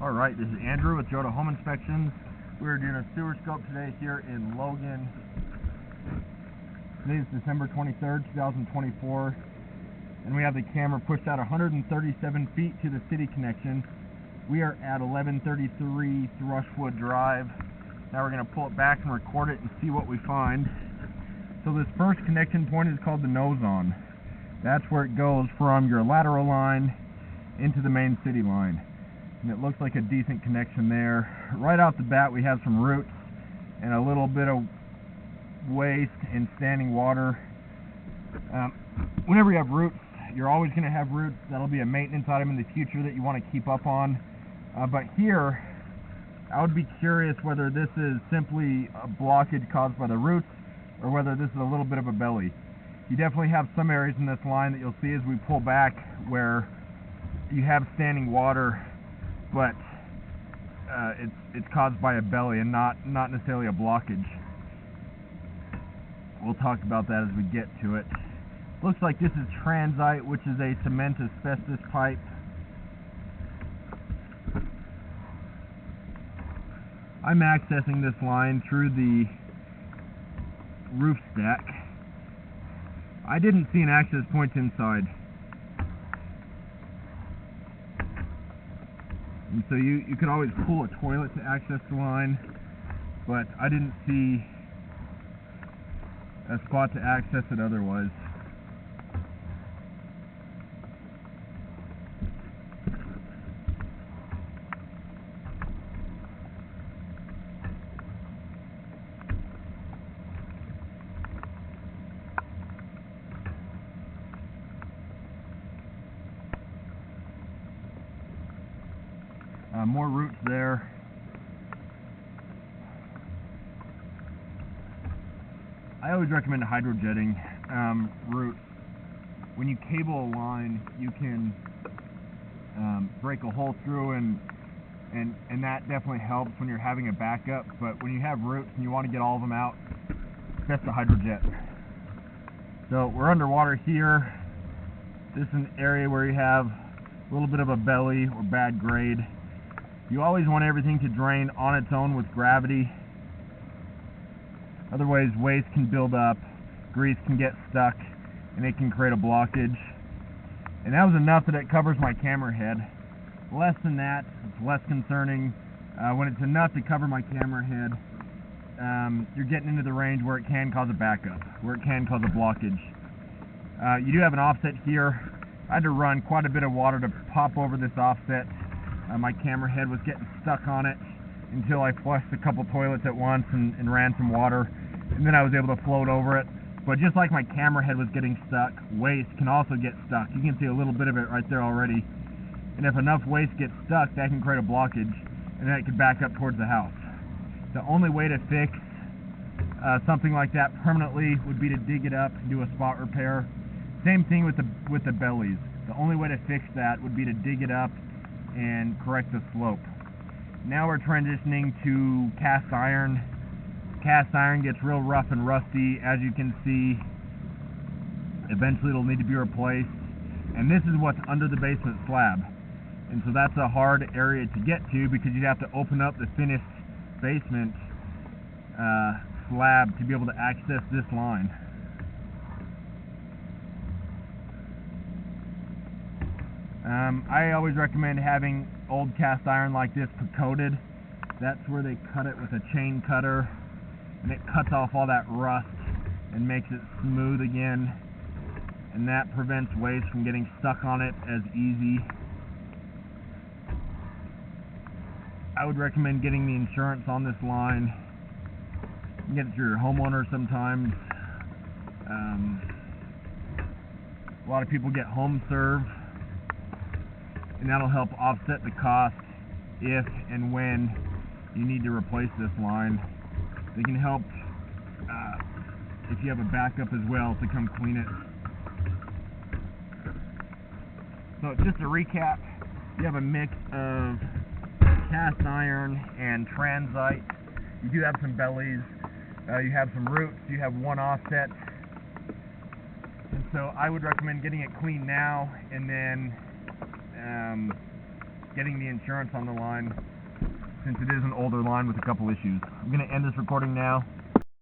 Alright, this is Andrew with Joda Home Inspections. We're doing a sewer scope today here in Logan. Today is December 23rd, 2024, and we have the camera pushed out 137 feet to the city connection. We are at 1133 Trushwood Drive. Now we're going to pull it back and record it and see what we find. So this first connection point is called the nose on. That's where it goes from your lateral line into the main city line. And it looks like a decent connection there. Right off the bat we have some roots and a little bit of waste and standing water. Whenever you have roots, you're always going to have roots. That'll be a maintenance item in the future that you want to keep up on. But here, I would be curious whether this is simply a blockage caused by the roots or whether this is a little bit of a belly. You definitely have some areas in this line that you'll see as we pull back where you have standing water, but it's caused by a belly and not necessarily a blockage. We'll talk about that as we get to it. Looks like this is transite, which is a cement asbestos pipe. I'm accessing this line through the roof stack. I didn't see an access point inside. And so you could always pull a toilet to access the line, but I didn't see a spot to access it otherwise. More roots there. I always recommend hydrojetting roots. When you cable a line, you can break a hole through, and that definitely helps when you're having a backup. But when you have roots and you want to get all of them out, it's best to hydrojet. So we're underwater here. This is an area where you have a little bit of a belly or bad grade. You always want everything to drain on its own with gravity. Otherwise, waste can build up, grease can get stuck, and it can create a blockage. And that was enough that it covers my camera head. Less than that, it's less concerning. When it's enough to cover my camera head, you're getting into the range where it can cause a backup, where it can cause a blockage. You do have an offset here. I had to run quite a bit of water to pop over this offset. My camera head was getting stuck on it until I flushed a couple toilets at once and ran some water, and then I was able to float over it. But just like my camera head was getting stuck, waste can also get stuck. You can see a little bit of it right there already. And if enough waste gets stuck, that can create a blockage, and then it could back up towards the house. The only way to fix something like that permanently would be to dig it up and do a spot repair. Same thing with the bellies. The only way to fix that would be to dig it up and correct the slope. Now we're transitioning to cast iron. Cast iron gets real rough and rusty, as you can see. Eventually it'll need to be replaced. And this is what's under the basement slab. And so that's a hard area to get to because you'd have to open up the finished basement slab to be able to access this line. I always recommend having old cast iron like this coated. That's where they cut it with a chain cutter, and it cuts off all that rust and makes it smooth again, and that prevents waste from getting stuck on it as easy. I would recommend getting the insurance on this line. You can get it through your homeowner sometimes. A lot of people get home serve, and that'll help offset the cost if and when you need to replace this line. They can help if you have a backup as well to come clean it. So just to recap, you have a mix of cast iron and transite. You do have some bellies, you have some roots, you have one offset. And so I would recommend getting it cleaned now and then getting the insurance on the line, since it is an older line with a couple issues. I'm going to end this recording now.